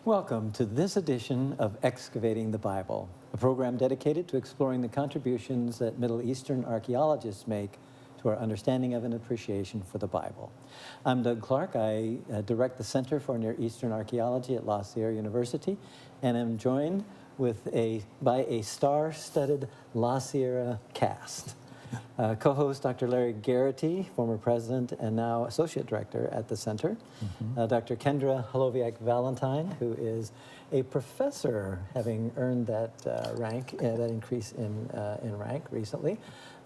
Welcome to this edition of Excavating the Bible, a program dedicated to exploring the contributions that Middle Eastern archaeologists make to our understanding of and appreciation for the Bible. I'm Doug Clark. I direct the Center for Near Eastern Archaeology at La Sierra University, and am joined by a star-studded La Sierra cast. Co-host Dr. Larry Geraty, former president and now associate director at the center. Dr. Kendra Holoviak-Valentine, who is a professor, having earned that rank, that increase in rank recently,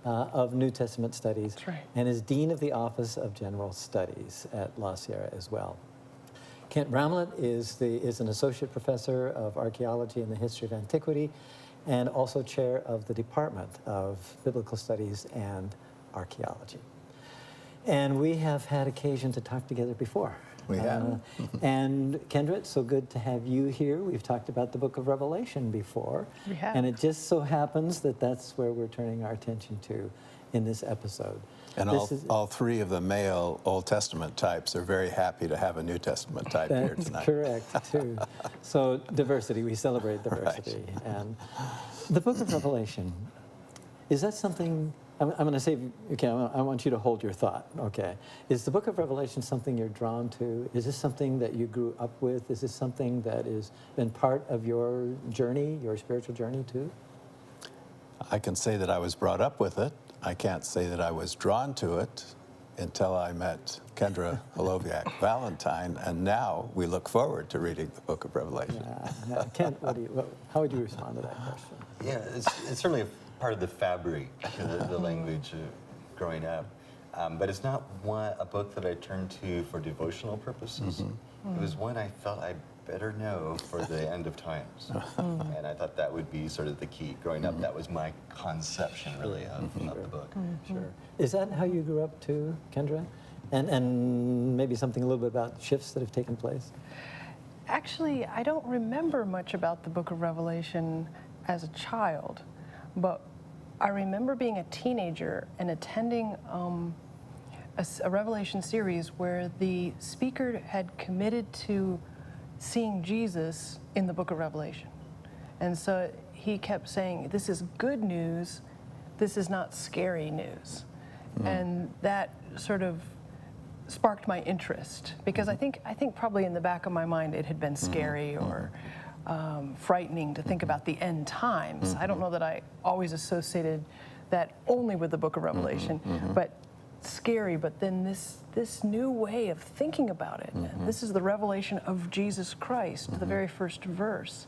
of New Testament studies. That's right. And is dean of the Office of General Studies at La Sierra as well. Kent Bramlett is an associate professor of archaeology and the history of antiquity, and also chair of the Department of Biblical Studies and Archaeology. And we have had occasion to talk together before. We have. And Kendra, it's so good to have you here. We've talked about the book of Revelation before. We have. And it just so happens that that's where we're turning our attention to in this episode. And all three of the male Old Testament types are very happy to have a New Testament type here tonight. That's correct, too. So diversity, we celebrate diversity. Right. And the book of Revelation, is that something, I'm going to say, okay, I want you to hold your thought, okay. Is the book of Revelation something you're drawn to? Is this something that you grew up with? Is this something that has been part of your journey, your spiritual journey, too? I can say that I was brought up with it. I can't say that I was drawn to it until I met Kendra Holoviak-Valentine, and now we look forward to reading the book of Revelation. Kent, how would you respond to that question? Yeah, it's certainly a part of the fabric of the language growing up, but it's not a book that I turned to for devotional purposes. It was one I felt I better know for the end of times. And I thought that would be sort of the key. Growing up, that was my conception, really, of the book. Sure. Is that how you grew up too, Kendra? And maybe something a little bit about shifts that have taken place? Actually, I don't remember much about the book of Revelation as a child, but I remember being a teenager and attending a Revelation series where the speaker had committed to seeing Jesus in the book of Revelation. And so he kept saying, this is good news, this is not scary news. And that sort of sparked my interest, because I think probably in the back of my mind it had been scary or frightening to think about the end times. I don't know that I always associated that only with the book of Revelation, but scary, but then this new way of thinking about it. This is the revelation of Jesus Christ, the very first verse.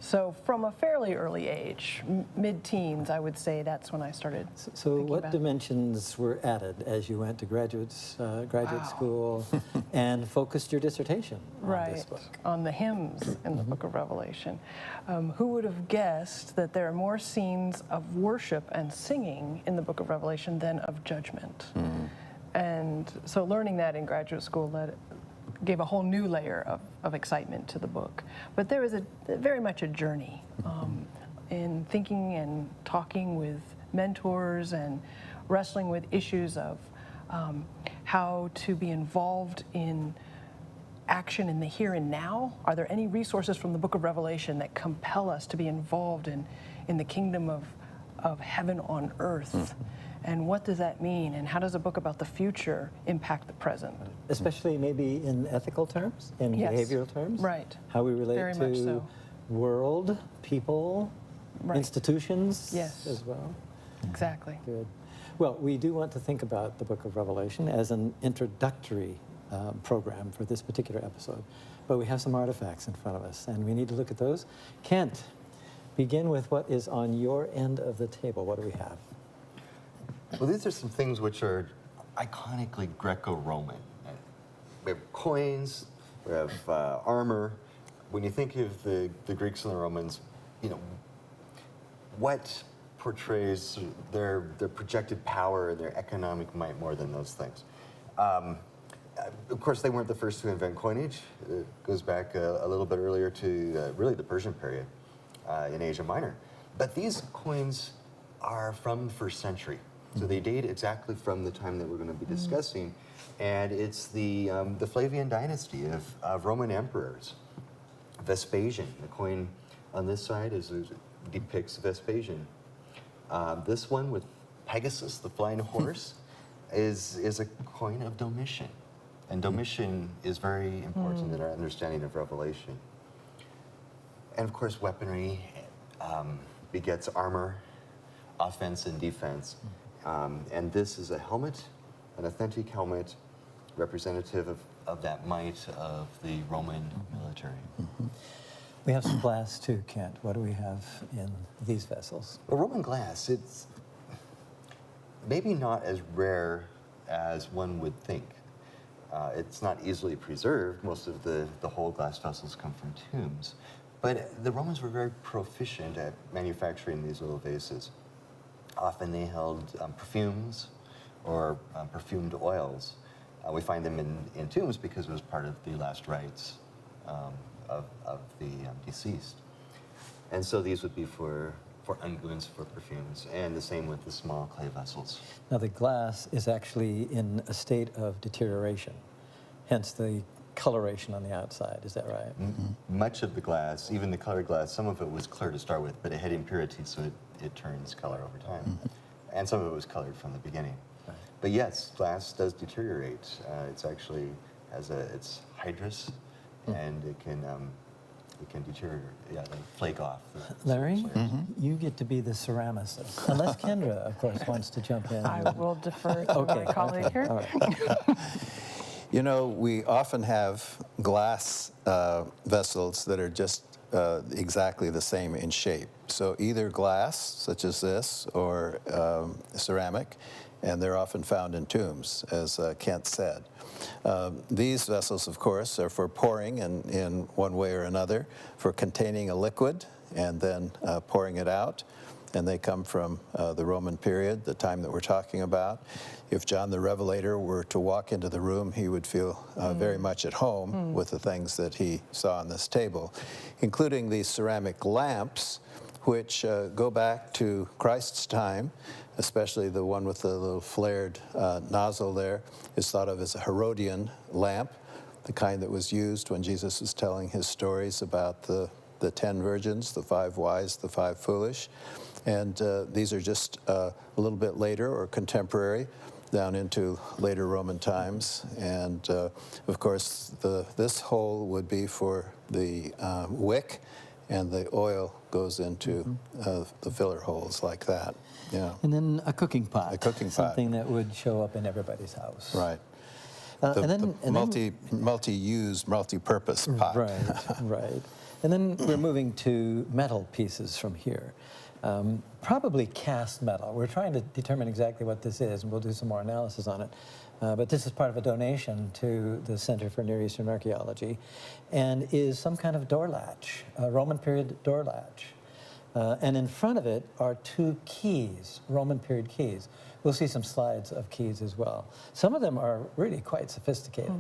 So from a fairly early age, mid-teens, I would say that's when I started. So what dimensions were added as you went to graduate school and focused your dissertation on this book? On the hymns in the book of Revelation. Who would have guessed that there are more scenes of worship and singing in the book of Revelation than of judgment? And so learning that in graduate school gave a whole new layer of excitement to the book. But there was very much a journey in thinking and talking with mentors and wrestling with issues of how to be involved in action in the here and now. Are there any resources from the book of Revelation that compel us to be involved in the kingdom of heaven on earth? And what does that mean? And how does a book about the future impact the present? Especially maybe in ethical terms, in behavioral terms? Right. How we relate Very much to so. world, people, institutions as well? Exactly. Good. Well, we do want to think about the book of Revelation as an introductory program for this particular episode. But we have some artifacts in front of us, and we need to look at those. Kent, begin with what is on your end of the table. What do we have? Well, these are some things which are iconically Greco-Roman. We have coins, we have armor. When you think of the Greeks and the Romans, what portrays their projected power and their economic might more than those things? Of course, they weren't the first to invent coinage. It goes back a little bit earlier to really the Persian period in Asia Minor. But these coins are from the 1st century. So they date exactly from the time that we're going to be discussing. And it's the Flavian dynasty of Roman emperors. Vespasian. The coin on this side depicts Vespasian. This one with Pegasus, the flying horse, is a coin of Domitian. And Domitian is very important in our understanding of Revelation. And of course, weaponry begets armor, offense and defense. And this is a helmet, an authentic helmet, representative of that might of the Roman military. We have some glass too, Kent. What do we have in these vessels? Well, Roman glass, it's maybe not as rare as one would think. It's not easily preserved. Most of the whole glass vessels come from tombs. But the Romans were very proficient at manufacturing these little vases. Often they held perfumes or perfumed oils. We find them in tombs because it was part of the last rites of the deceased. And so these would be for unguents, for perfumes, and the same with the small clay vessels. Now the glass is actually in a state of deterioration, hence the coloration on the outside, is that right? Much of the glass, even the colored glass, some of it was clear to start with, but it had impurities, so it turns color over time. And some of it was colored from the beginning. Right. But yes, glass does deteriorate. It's actually it's hydrous, and it can deteriorate, like flake off. Larry, you get to be the ceramicist, unless Kendra, of course, wants to jump in. I will defer to my colleague here. All right. You know, we often have glass vessels that are just exactly the same in shape. So either glass, such as this, or ceramic, and they're often found in tombs, as Kent said. These vessels, of course, are for pouring in one way or another, for containing a liquid and then pouring it out. And they come from the Roman period, the time that we're talking about. If John the Revelator were to walk into the room, he would feel very much at home with the things that he saw on this table, including these ceramic lamps, which go back to Christ's time, especially the one with the little flared nozzle there is thought of as a Herodian lamp, the kind that was used when Jesus was telling his stories about the 10 virgins, the 5 wise, the 5 foolish. And these are just a little bit later or contemporary, down into later Roman times. And of course, this hole would be for the wick, and the oil goes into the filler holes like that. Yeah. And then a cooking pot. A cooking pot. Something that would show up in everybody's house. Right. And then Multi-use, multi-purpose pot. Right. And then we're moving to metal pieces from here. Probably cast metal. We're trying to determine exactly what this is, and we'll do some more analysis on it. But this is part of a donation to the Center for Near Eastern Archaeology, and is some kind of door latch, a Roman period door latch. And in front of it are 2 keys, Roman period keys. We'll see some slides of keys as well. Some of them are really quite sophisticated,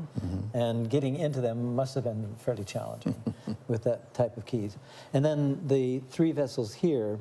and getting into them must have been fairly challenging with that type of keys. And then the 3 vessels here,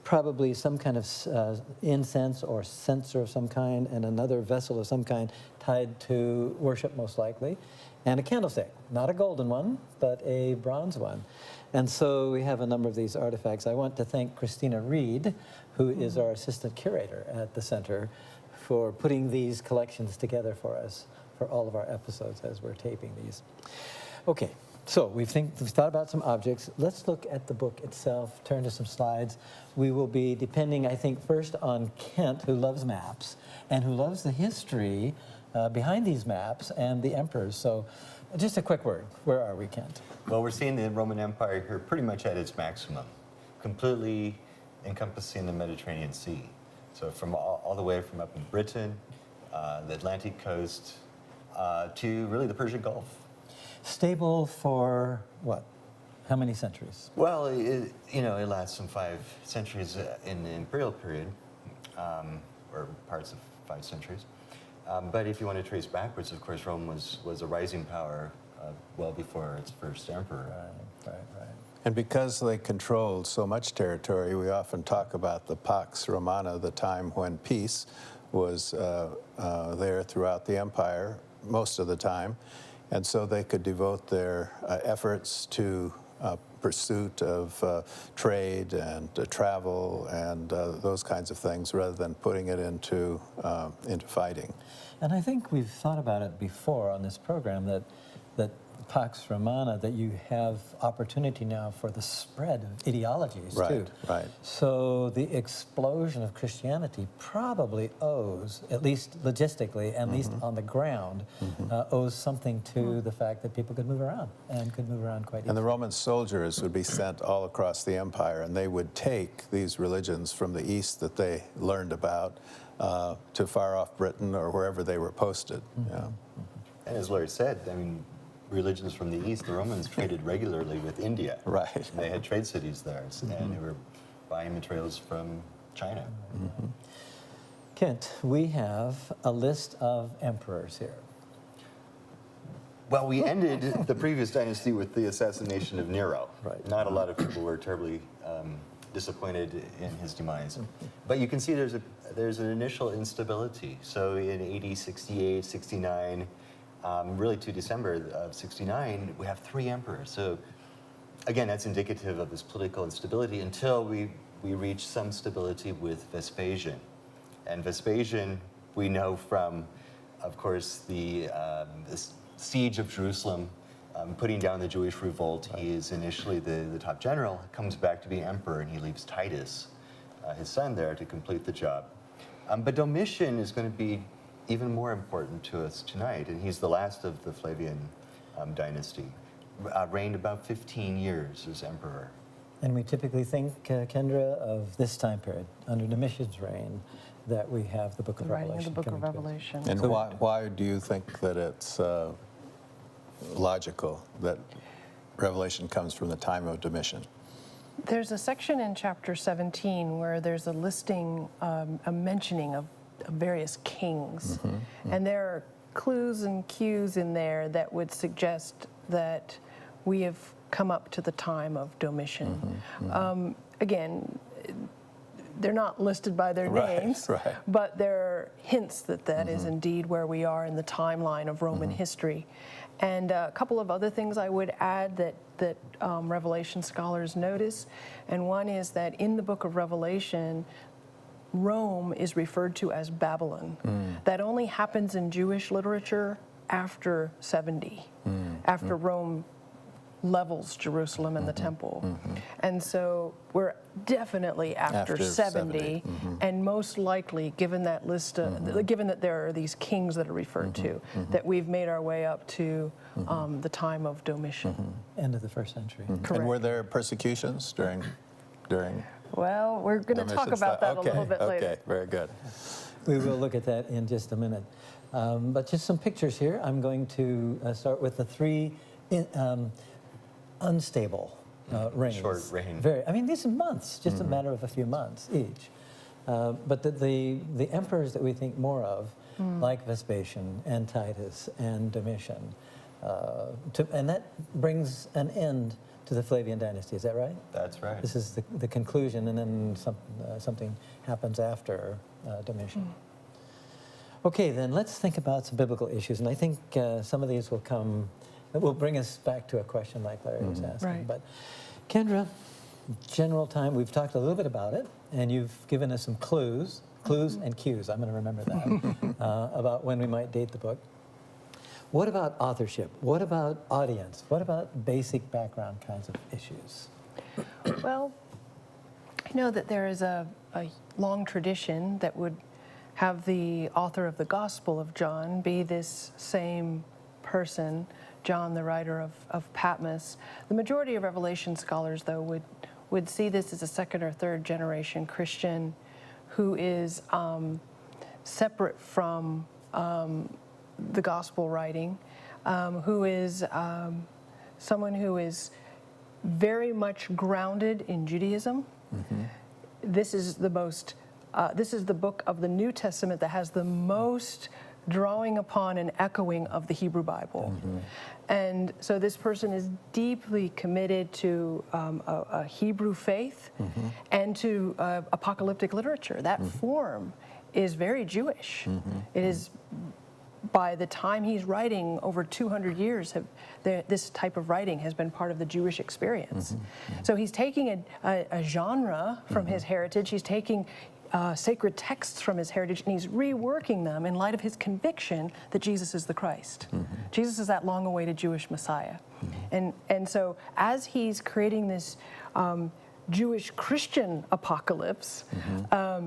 probably some kind of incense or censer of some kind, and another vessel of some kind tied to worship most likely, and a candlestick, not a golden one, but a bronze one. And so we have a number of these artifacts. I want to thank Christina Reed, who is our assistant curator at the center, for putting these collections together for us for all of our episodes as we're taping these. Okay, so we've thought about some objects. Let's look at the book itself, turn to some slides. We will be depending, I think, first on Kent, who loves maps, and who loves the history behind these maps and the emperors. So just a quick word. Where are we, Kent? Well, we're seeing the Roman Empire here pretty much at its maximum, completely encompassing the Mediterranean Sea. So from all the way from up in Britain, the Atlantic coast, to really the Persian Gulf. Stable for what? How many centuries? Well, it lasts some 5 centuries in the imperial period, or parts of 5 centuries. But if you want to trace backwards, of course, Rome was a rising power well before its first emperor. Right. And because they controlled so much territory, we often talk about the Pax Romana, the time when peace was there throughout the empire, most of the time. And so they could devote their efforts to pursuit of trade and travel and those kinds of things, rather than putting it into fighting. And I think we've thought about it before on this program that Pax Romana, that you have opportunity now for the spread of ideologies too. Right. So the explosion of Christianity probably owes, at least logistically, at least on the ground, owes something to the fact that people could move around and could move around quite easily. And the Roman soldiers would be sent all across the empire, and they would take these religions from the east that they learned about to far off Britain or wherever they were posted. Yeah. And as Larry said, I mean, religions from the east, the Romans traded regularly with India. Right. They had trade cities there, and they were buying materials from China. Kent, we have a list of emperors here. Well, we ended the previous dynasty with the assassination of Nero. Right. Not a lot of people were terribly disappointed in his demise. But you can see there's an initial instability. So in AD 68, 69, really to December of 69, we have 3 emperors. So again, that's indicative of this political instability until we reach some stability with Vespasian. And Vespasian, we know from, of course, the siege of Jerusalem, putting down the Jewish revolt. He is initially the top general, comes back to be emperor, and he leaves Titus, his son, there to complete the job. But Domitian is going to be even more important to us tonight, and he's the last of the Flavian dynasty. Reigned about 15 years as emperor. And we typically think, Kendra, of this time period, under Domitian's reign, that we have the Book of The writing Revelation. of the Book of coming to us. Revelation. And So- why do you think that it's logical that Revelation comes from the time of Domitian? There's a section in chapter 17 where there's a listing, a mentioning of various kings. And there are clues and cues in there that would suggest that we have come up to the time of Domitian. Again, they're not listed by their names, but there are hints that that is indeed where we are in the timeline of Roman history. And a couple of other things I would add that Revelation scholars notice, and one is that in the book of Revelation, Rome is referred to as Babylon. That only happens in Jewish literature after 70, after Rome levels Jerusalem and the temple. And so we're definitely after 70, and most likely, given that list, given that there are these kings that are referred to, that we've made our way up to the time of Domitian. End of the first century. Correct. And were there persecutions during Well, we're going to talk Domitian's about that time? a little bit later. Okay, very good. We will look at that in just a minute. But just some pictures here. I'm going to start with the 3 unstable reigns. Short reign. I mean, these are months, just a matter of a few months each. But the emperors that we think more of, like Vespasian and Titus and Domitian, and that brings an end to the Flavian dynasty. Is that right? That's right. This is the conclusion, and then something happens after Domitian. Okay, then let's think about some biblical issues, and I think some of these will bring us back to a question like Larry was asking. Right. But Kendra, general time, we've talked a little bit about it, and you've given us some clues and cues, I'm going to remember that, about when we might date the book. What about authorship? What about audience? What about basic background kinds of issues? Well, I know that there is a long tradition that would have the author of the Gospel of John be this same person, John, the writer of Patmos. The majority of Revelation scholars, though, would see this as a 2nd or 3rd generation Christian who is separate from the gospel writing, who is someone who is very much grounded in Judaism. This is the book of the New Testament that has the most drawing upon and echoing of the Hebrew Bible. And so this person is deeply committed to a Hebrew faith and to apocalyptic literature. That form is very Jewish. It is by the time he's writing, over 200 years, this type of writing has been part of the Jewish experience. So he's taking a genre from his heritage, he's taking sacred texts from his heritage, and he's reworking them in light of his conviction that Jesus is the Christ. Jesus is that long-awaited Jewish Messiah. And so as he's creating this Jewish Christian apocalypse,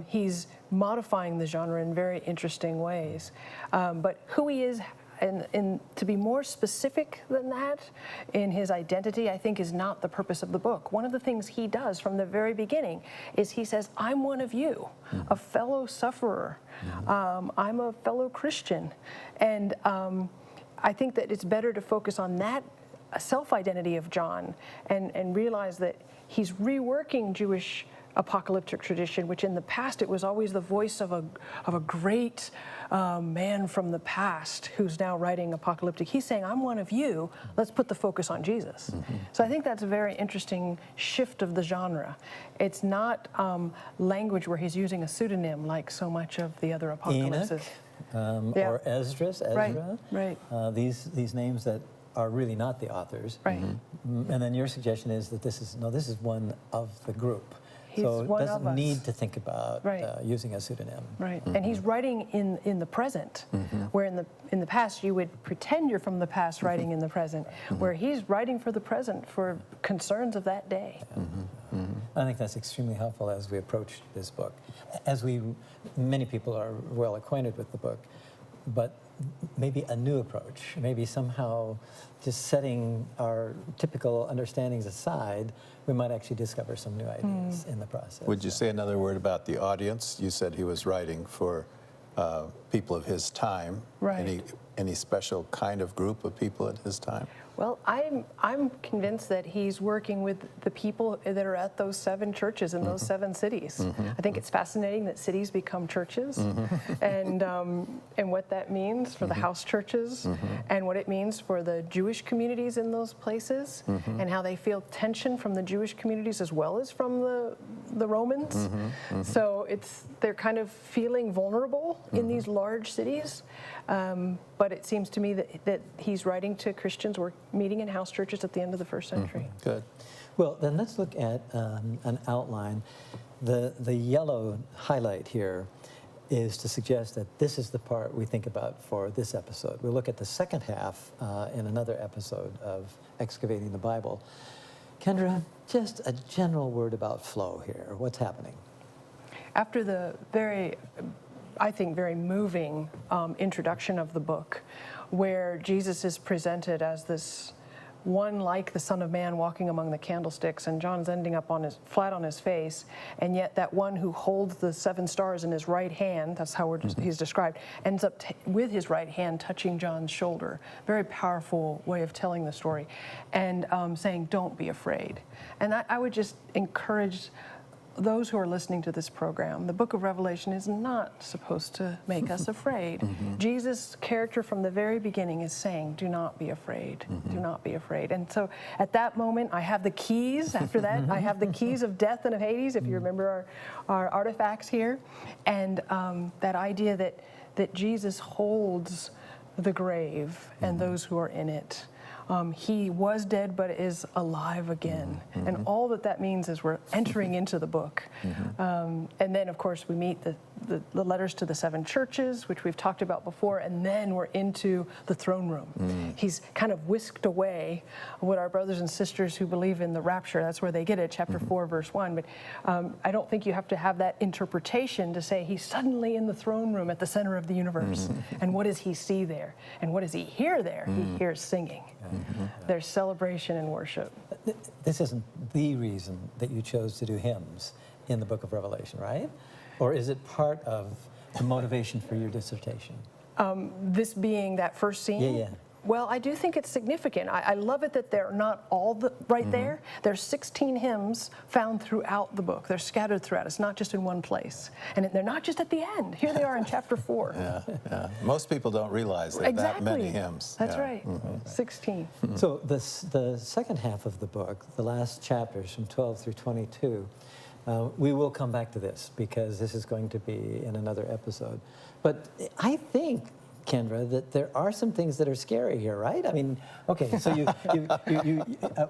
he's modifying the genre in very interesting ways. But who he is, and to be more specific than that in his identity, I think is not the purpose of the book. One of the things he does from the very beginning is he says, I'm one of you, a fellow sufferer. I'm a fellow Christian. And I think that it's better to focus on that self-identity of John and realize that he's reworking Jewish apocalyptic tradition, which in the past it was always the voice of a great man from the past who's now writing apocalyptic. He's saying, I'm one of you, let's put the focus on Jesus. So I think that's a very interesting shift of the genre. It's not language where he's using a pseudonym like so much of the other apocalypses. Enoch, or Ezra. Right. These names that are really not the authors. Right. And then your suggestion is that this is one of the group. He's so it one of doesn't us. need to think about using a pseudonym. Right, and he's writing in the present, where in the past you would pretend you're from the past writing in the present, where he's writing for the present for concerns of that day. I think that's extremely helpful as we approach this book. Many people are well acquainted with the book, but maybe a new approach, maybe somehow just setting our typical understandings aside, we might actually discover some new ideas in the process. Would you say another word about the audience? You said he was writing for people of his time. Right. Any special kind of group of people at his time? Well, I'm convinced that he's working with the people that are at those 7 churches in those 7 cities. I think it's fascinating that cities become churches, and what that means for the house churches, and what it means for the Jewish communities in those places, and how they feel tension from the Jewish communities as well as from the Romans. So they're kind of feeling vulnerable in these large cities. But it seems to me that he's writing to Christians who were meeting in house churches at the end of the first century. Good. Well, then let's look at an outline. The yellow highlight here is to suggest that this is the part we think about for this episode. We'll look at the second half in another episode of Excavating the Bible. Kendra, just a general word about flow here. What's happening? After the I think very moving introduction of the book, where Jesus is presented as this one like the Son of Man walking among the candlesticks, and John's ending up flat on his face, and yet that one who holds the 7 stars in his right hand, that's how he's described, ends up with his right hand touching John's shoulder. Very powerful way of telling the story, and saying, don't be afraid. And I would just encourage those who are listening to this program, the book of Revelation is not supposed to make us afraid. Jesus' character from the very beginning is saying, do not be afraid, do not be afraid. And so at that moment, I have the keys. After that, I have the keys of death and of Hades, if you remember our artifacts here. And that idea that Jesus holds the grave and those who are in it. He was dead, but is alive again. And all that means is we're entering into the book. And then, of course, we meet the letters to the 7 churches, which we've talked about before, and then we're into the throne room. He's kind of whisked away what our brothers and sisters who believe in the rapture, that's where they get it, chapter 4, verse 1. But I don't think you have to have that interpretation to say he's suddenly in the throne room at the center of the universe. And what does he see there? And what does he hear there? He hears singing. There's celebration and worship. This isn't the reason that you chose to do hymns in the book of Revelation, right? Or is it part of the motivation for your dissertation? This being that first scene? Yeah. Well, I do think it's significant. I love it that they're not all right there. There's 16 hymns found throughout the book. They're scattered throughout. It's not just in one place. And they're not just at the end. Here they are in chapter 4. Yeah. Most people don't realize there are that many hymns. That's right. 16. So the second half of the book, the last chapters from 12 through 22, we will come back to this because this is going to be in another episode. But I think Kendra, that there are some things that are scary here, right? I mean, okay, so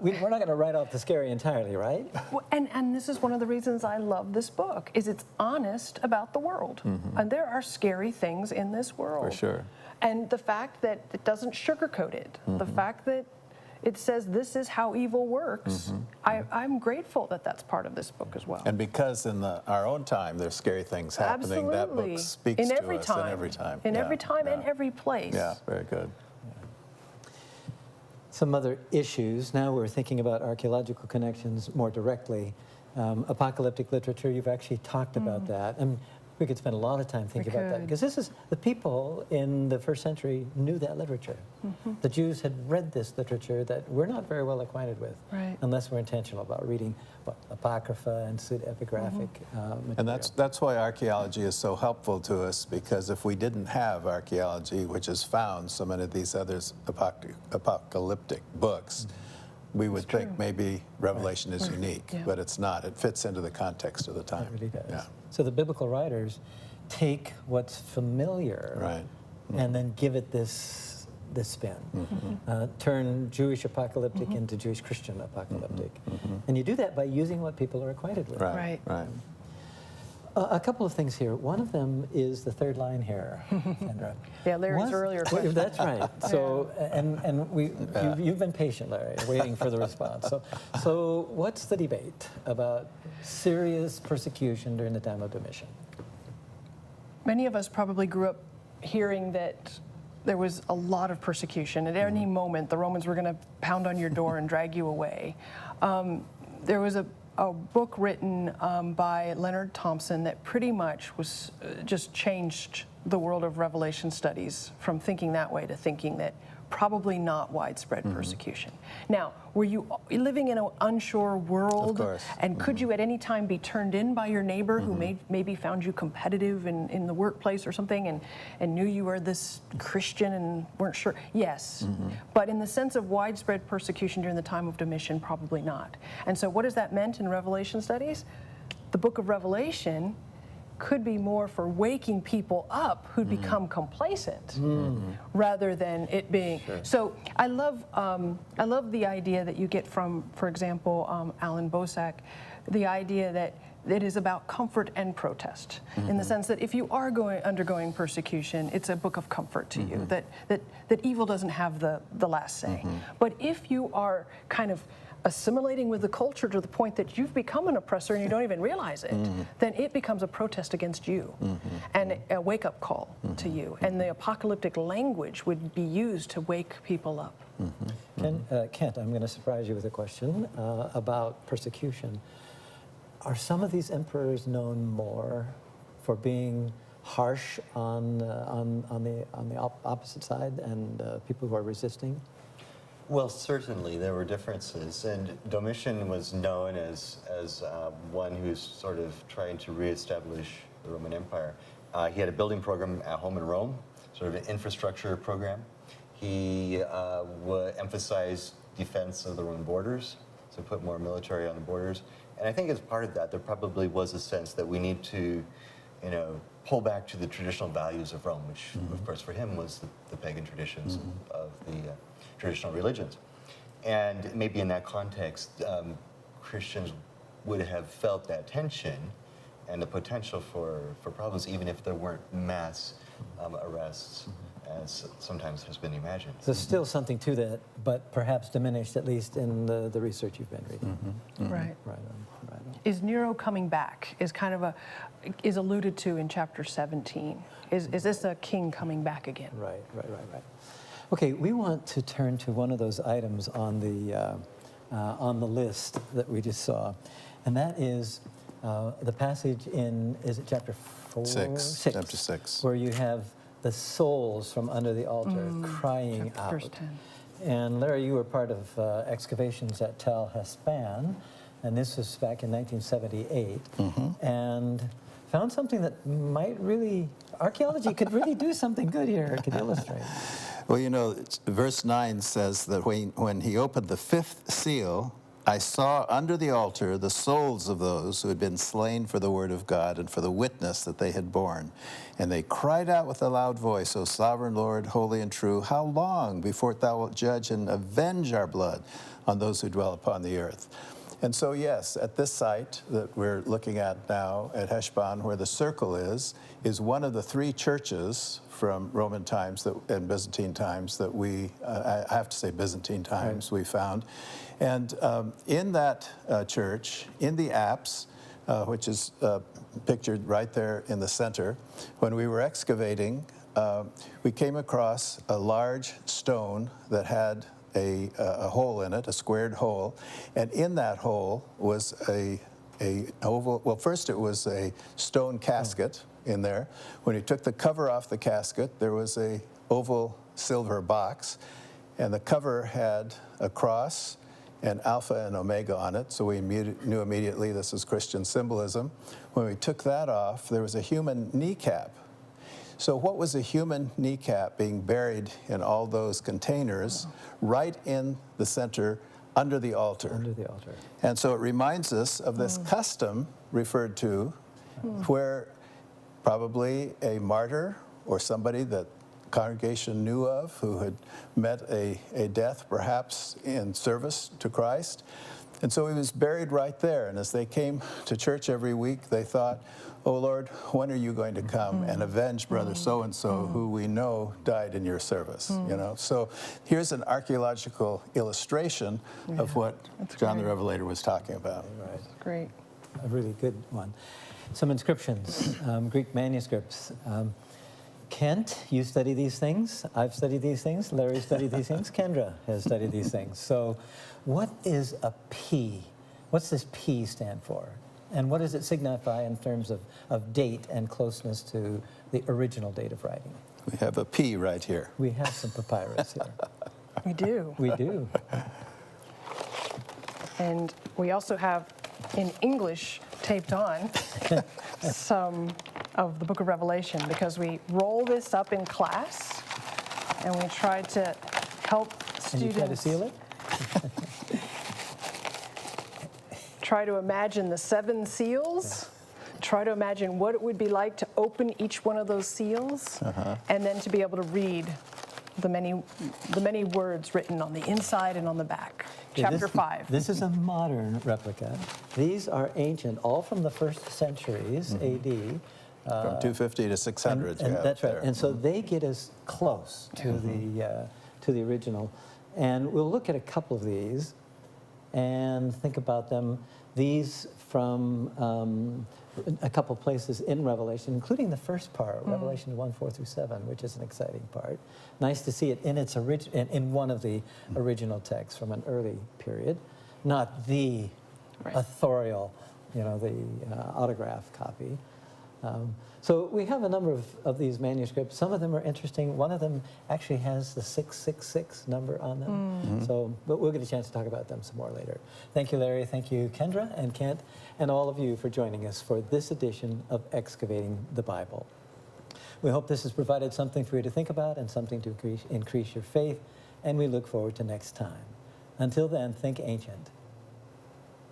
we're not going to write off the scary entirely, right? Well, and this is one of the reasons I love this book, is it's honest about the world. And there are scary things in this world. For sure. And the fact that it doesn't sugarcoat it, the fact that it says this is how evil works, I'm grateful that that's part of this book as well. And because in our own time there's scary things happening, that book speaks in to every us time. in every time. In Yeah, every time yeah. and every place. Yeah, very good. Some other issues. Now we're thinking about archaeological connections more directly. Apocalyptic literature, you've actually talked about that. And we could spend a lot of time thinking about that, could. because this is, the people in the first century knew that literature. The Jews had read this literature that we're not very well acquainted with, Right. unless we're intentional about reading Apocrypha and pseudepigraphic material. And that's why archaeology is so helpful to us, because if we didn't have archaeology, which has found so many of these other apocalyptic books, we would think maybe Revelation is unique, Yeah. but it's not. It fits into the context of the time. It really does. Yeah. So the biblical writers take what's familiar Right. and then give it this spin. Turn Jewish apocalyptic into Jewish Christian apocalyptic. And you do that by using what people are acquainted with. Right. Right. A couple of things here. One of them is the third line here, Kendra. Yeah, Larry's earlier question. That's right. So, you've been patient, Larry, waiting for the response. So what's the debate about serious persecution during the time of Domitian? Many of us probably grew up hearing that there was a lot of persecution. At any moment, the Romans were going to pound on your door and drag you away. There was a book written by Leonard Thompson that pretty much was just changed the world of Revelation studies from thinking that way to thinking that probably not widespread persecution. Now, were you living in an unsure world? Of course. And could you at any time be turned in by your neighbor who maybe found you competitive in the workplace or something and knew you were this Christian and weren't sure? Yes. But in the sense of widespread persecution during the time of Domitian, probably not. And so what has that meant in Revelation studies? The book of Revelation could be more for waking people up who'd become complacent rather than it being. So I love the idea that you get from, for example, Alan Bosak, the idea that it is about comfort and protest, in the sense that if you are undergoing persecution, it's a book of comfort to you, that evil doesn't have the last say. But if you are kind of assimilating with the culture to the point that you've become an oppressor and you don't even realize it, then it becomes a protest against you and a wake-up call to you. And the apocalyptic language would be used to wake people up. Kent, I'm going to surprise you with a question about persecution. Are some of these emperors known more for being harsh on the opposite side and people who are resisting? Well, certainly there were differences, and Domitian was known as one who's sort of trying to reestablish the Roman Empire. He had a building program at home in Rome, sort of an infrastructure program. He emphasized defense of the Roman borders, so put more military on the borders. And I think as part of that, there probably was a sense that we need to, pull back to the traditional values of Rome, which, of course, for him was the pagan traditions of the traditional religions. And maybe in that context, Christians would have felt that tension and the potential for problems, even if there weren't mass arrests, as sometimes has been imagined. There's still something to that, but perhaps diminished, at least in the research you've been reading. Right. Right on. Is Nero coming back? Is alluded to in chapter 17. Is this a king coming back again? Right. Okay, we want to turn to one of those items on the list that we just saw, and that is the passage in, is it chapter 4? 6, chapter 6. Where you have the souls from under the altar crying out. Verse 10. And Larry, you were part of excavations at Tel Haspan, and this was back in 1978, and found something that might really, archaeology could really do something good here. It could illustrate. Well, verse 9 says that when he opened the fifth seal, I saw under the altar the souls of those who had been slain for the word of God and for the witness that they had borne. And they cried out with a loud voice, O sovereign Lord, holy and true, how long before thou wilt judge and avenge our blood on those who dwell upon the earth? And so, yes, at this site that we're looking at now at Heshbon, where the circle is one of the three churches from Roman times and Byzantine times that I have to say Byzantine times, we found. And in that church, in the apse, which is pictured right there in the center, when we were excavating, we came across a large stone that had a hole in it, a squared hole, and in that hole was a oval. Well, first it was a stone casket in there. When you took the cover off the casket, there was a oval silver box, and the cover had a cross and Alpha and Omega on it, so we knew immediately this is Christian symbolism. When we took that off, there was a human kneecap. So what was a human kneecap being buried in all those containers right in the center under the altar? Under the altar. And so it reminds us of this custom referred to where probably a martyr or somebody that congregation knew of who had met a death perhaps in service to Christ. And so he was buried right there. And as they came to church every week, they thought, oh Lord, when are you going to come and avenge brother so-and-so who we know died in your service? You know, so here's an archaeological illustration of what John the Revelator was talking about. Right. Great. A really good one. Some inscriptions, Greek manuscripts. Kent, you study these things. I've studied these things. Larry studied these things. Kendra has studied these things. So what is a P? What's this P stand for? And what does it signify in terms of date and closeness to the original date of writing? We have a P right here. We have some papyrus here. We do. We do. And we also have in English taped on some of the Book of Revelation, because we roll this up in class and we try to help students. And you try to seal it? Try to imagine the 7 seals. Try to imagine what it would be like to open each one of those seals, and then to be able to read the many words written on the inside and on the back. Chapter 5. This is a modern replica. These are ancient, all from the first centuries A.D. From 250 to 600. And that's right. And so they get us close to the original. And we'll look at a couple of these and think about them. These from a couple places in Revelation, including the first part, Revelation 1:4-7, which is an exciting part. Nice to see it in its in one of the original texts from an early period, not the authorial, the autograph copy. So we have a number of these manuscripts. Some of them are interesting. One of them actually has the 666 number on them. So, but we'll get a chance to talk about them some more later. Thank you, Larry. Thank you, Kendra and Kent, and all of you for joining us for this edition of Excavating the Bible. We hope this has provided something for you to think about and something to increase your faith, and we look forward to next time. Until then, think ancient